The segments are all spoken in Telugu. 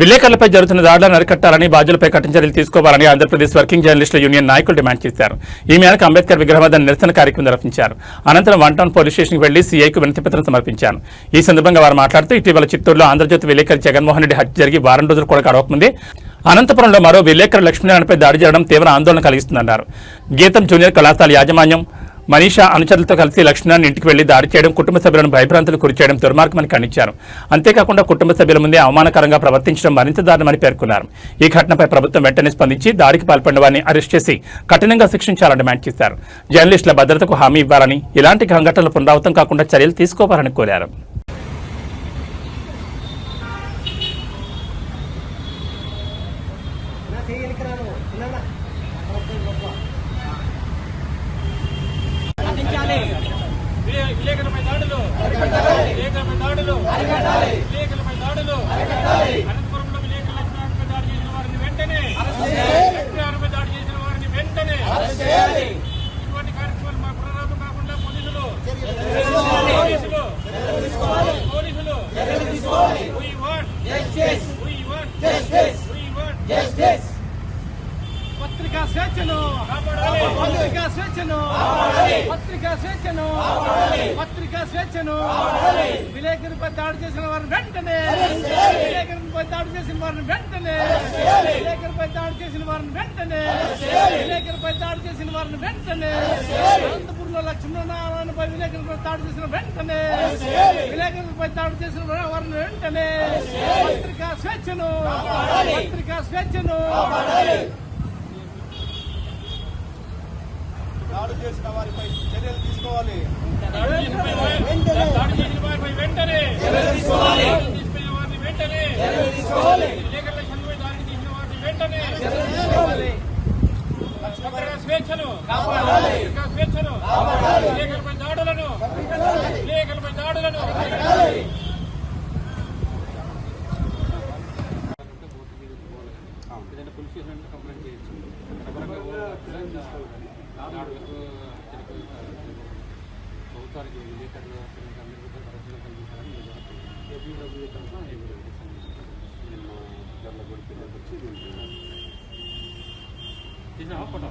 విలేకరులపై జరుగుతున్న దాడులను అరికట్టాలని బాధ్యులపై కఠిన చర్యలు తీసుకోవాలని ఆంధ్రప్రదేశ్ వర్కింగ్ జర్నలిస్టుల యూనియన్ నాయకులు డిమాండ్ చేశారు. ఈ మేరకు అంబేద్కర్ విగ్రహం వద్ద నిరసన కార్యక్రమం నిర్వహించారు. అనంతరం వన్ టౌన్ పోలీస్ స్టేషన్కి వెళ్లి సీఐకు వినతిపత్రం సమర్పించారు. ఈ సందర్భంగా వారు మాట్లాడుతూ ఇటీవల చిత్తూరులో ఆంధ్రజ్యోతి విలేకరి జగన్మోహన్ రెడ్డి హత్య జరిగి వారం రోజులు కూడా గడవకముందే అనంతపురంలో మరో విలేకరు లక్ష్మీనారాయణపై దాడి చేయడం తీవ్ర ఆందోళన కలిగిస్తుందన్నారు. గీతం జూనియర్ కళాశాల యాజమాన్యం మనీషా అనుచరులతో కలిసి లక్ష్మీనారాయణ ఇంటికి వెళ్లి దాడి చేయడం, కుటుంబ సభ్యులను భయభ్రాంతులు గురిచేయడం దుర్మార్గమని ఖండించారు. అంతేకాకుండా కుటుంబ సభ్యుల ముందే అవమానకరంగా ప్రవర్తించడం మరింత దారుణమని పేర్కొన్నారు. ఈ ఘటనపై ప్రభుత్వం వెంటనే స్పందించి దాడికి పాల్పడిన వారిని అరెస్ట్ చేసి కఠినంగా శిక్షించాలని డిమాండ్ చేశారు. జర్నలిస్టుల భద్రతకు హామీ ఇవ్వాలని, ఇలాంటి సంఘటనలు పునరావృతం కాకుండా చర్యలు తీసుకోవాలని కోరారు. విలేకరులపై దాడులు అనంతపురంలో విలేకరుల లక్ష్మీనారాయణపై దాడి చేసిన వారిని వెంటనే లక్ష్మీనారాయణపై దాడి చేసిన వారిని వెంటనే ఇటువంటి కార్యక్రమాలు మా పునరావృతం కాకుండా పోలీసులు పత్రికా స్వేచ్ఛను పత్రికా స్వేచ్ఛను పత్రికా స్వేచ్ఛను పత్రికా స్వేచ్ఛను విలేకరులపై దాడి చేసిన వారిని వెంటనే విలేకరులపై దాడి చేసిన వారిని వెంటనే విలేకరులపై దాడి చేసిన వారిని వెంటనే విలేకరులపై దాడి చేసిన వారిని వెంటనే అనంతపురంలో లక్ష్మీనారాయణపై విలేకరులపై దాడి చేసిన వెంటనే విలేకరులపై దాడి చేసిన వారిని వెంటనే పత్రికా స్వేచ్ఛను పత్రికా స్వేచ్ఛను దాడి చేసిన వారిపై చర్యలు తీసుకోవాలి. స్వేచ్ఛను విలేకరులపై దాడులను పోలీస్ స్టేషన్ కంప్లైంట్ చేయొచ్చు. ప్రభుత్వానికి విలేకరులు రక్షణ కల్పించాలని ఏపీడబ్ల్యూ తరఫున చేసినా ఫోటో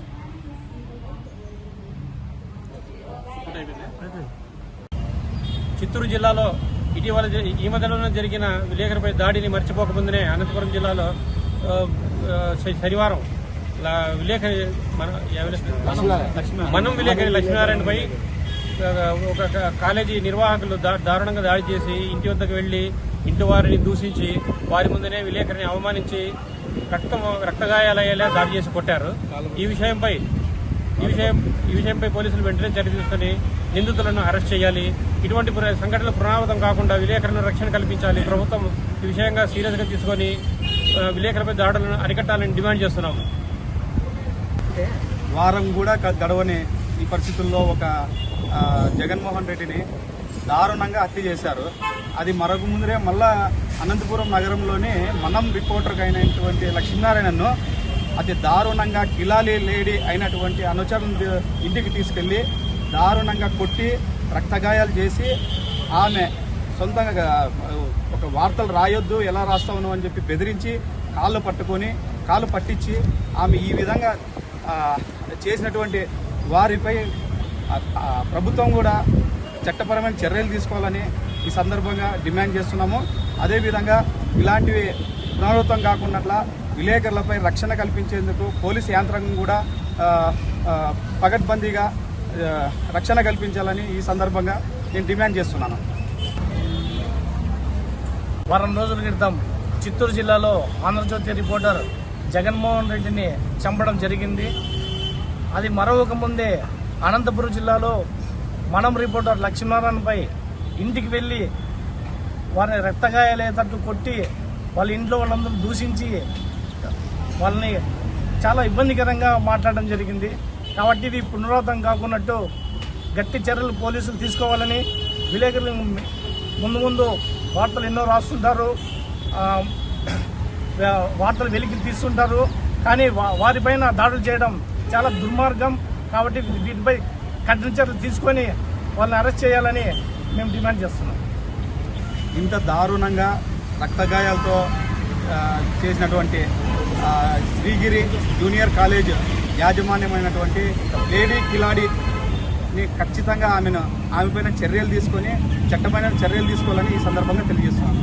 చిత్తూరు జిల్లాలో ఇటీవల ఈ మధ్యలోనే జరిగిన విలేకరుపై దాడిని మర్చిపోకముందునే అనంతపురం జిల్లాలో శనివారం విలేకరి మనం విలేకరి లక్ష్మీనారాయణపై ఒక కాలేజీ నిర్వాహకులు దారుణంగా దాడి చేసి ఇంటి వద్దకు వెళ్లి ఇంటి వారిని దూషించి వారి ముందునే విలేకరిని అవమానించి రక్తగాయాలయ్యేలా దాడి చేసి కొట్టారు. ఈ విషయంపై పోలీసులు వెంటనే చర్య తీసుకుని నిందితులను అరెస్ట్ చేయాలి. ఇటువంటి సంఘటనలు పునరావృతం కాకుండా విలేకరులను రక్షణ కల్పించాలి. ప్రభుత్వం ఈ విషయంగా సీరియస్ గా తీసుకుని విలేకరులపై దాడులను అరికట్టాలని డిమాండ్ చేస్తున్నాము. వారం కూడా గడవని ఈ పరిస్థితుల్లో ఒక జగన్మోహన్ రెడ్డిని దారుణంగా హత్య చేశారు. అది మరొక ముందరే మళ్ళా అనంతపురం నగరంలోని మనం రిపోర్టర్గా అయినటువంటి లక్ష్మీనారాయణను అతి దారుణంగా కిలాలి లేడీ అయినటువంటి అనుచరుని ఇంటికి తీసుకెళ్లి దారుణంగా కొట్టి రక్తగాయాలు చేసి ఆమె సొంతంగా ఒక వార్తలు రాయొద్దు, ఎలా రాస్తావును అని చెప్పి బెదిరించి కాళ్ళు పట్టించి ఆమె ఈ విధంగా చేసినటువంటి వారిపై ప్రభుత్వం కూడా చట్టపరమైన చర్యలు తీసుకోవాలని ఈ సందర్భంగా డిమాండ్ చేస్తున్నాము. అదేవిధంగా ఇలాంటివి పునరావృతం కాకుండా విలేకరులపై రక్షణ కల్పించేందుకు పోలీస్ యంత్రాంగం కూడా పకడ్బందీగా రక్షణ కల్పించాలని ఈ సందర్భంగా నేను డిమాండ్ చేస్తున్నాను. వారం రోజుల క్రితం చిత్తూరు జిల్లాలో ఆంధ్రజ్యోతి రిపోర్టర్ జగన్మోహన్ రెడ్డిని చంపడం జరిగింది. అది మరొక ముందే అనంతపురం జిల్లాలో మనం రిపోర్టర్ లక్ష్మీనారాయణపై ఇంటికి వెళ్లి వారిని రక్తగాయాలయ్యేటట్టు కొట్టి వాళ్ళ ఇంట్లో వాళ్ళందరూ దూషించి వాళ్ళని చాలా ఇబ్బందికరంగా మాట్లాడడం జరిగింది. కాబట్టి ఇది పునరావృతం కాకున్నట్టు గట్టి చర్యలు పోలీసులు తీసుకోవాలని, విలేకరులు ముందు వార్తలు ఎన్నో రాస్తుంటారు, వార్తలు వెలికి తీస్తుంటారు, కానీ వారిపైన దాడులు చేయడం చాలా దుర్మార్గం. కాబట్టి వీటిపై కఠిన చర్యలు తీసుకొని వాళ్ళని అరెస్ట్ చేయాలని మేము డిమాండ్ చేస్తున్నాం. ఇంత దారుణంగా రక్తగాయాలతో చేసినటువంటి శ్రీగిరి జూనియర్ కాలేజ్ యాజమాన్యమైనటువంటి లేడీ కిలాడిని ఖచ్చితంగా ఆమె పైన చర్యలు తీసుకొని చట్టమైన చర్యలు తీసుకోవాలని ఈ సందర్భంగా తెలియజేస్తున్నాను.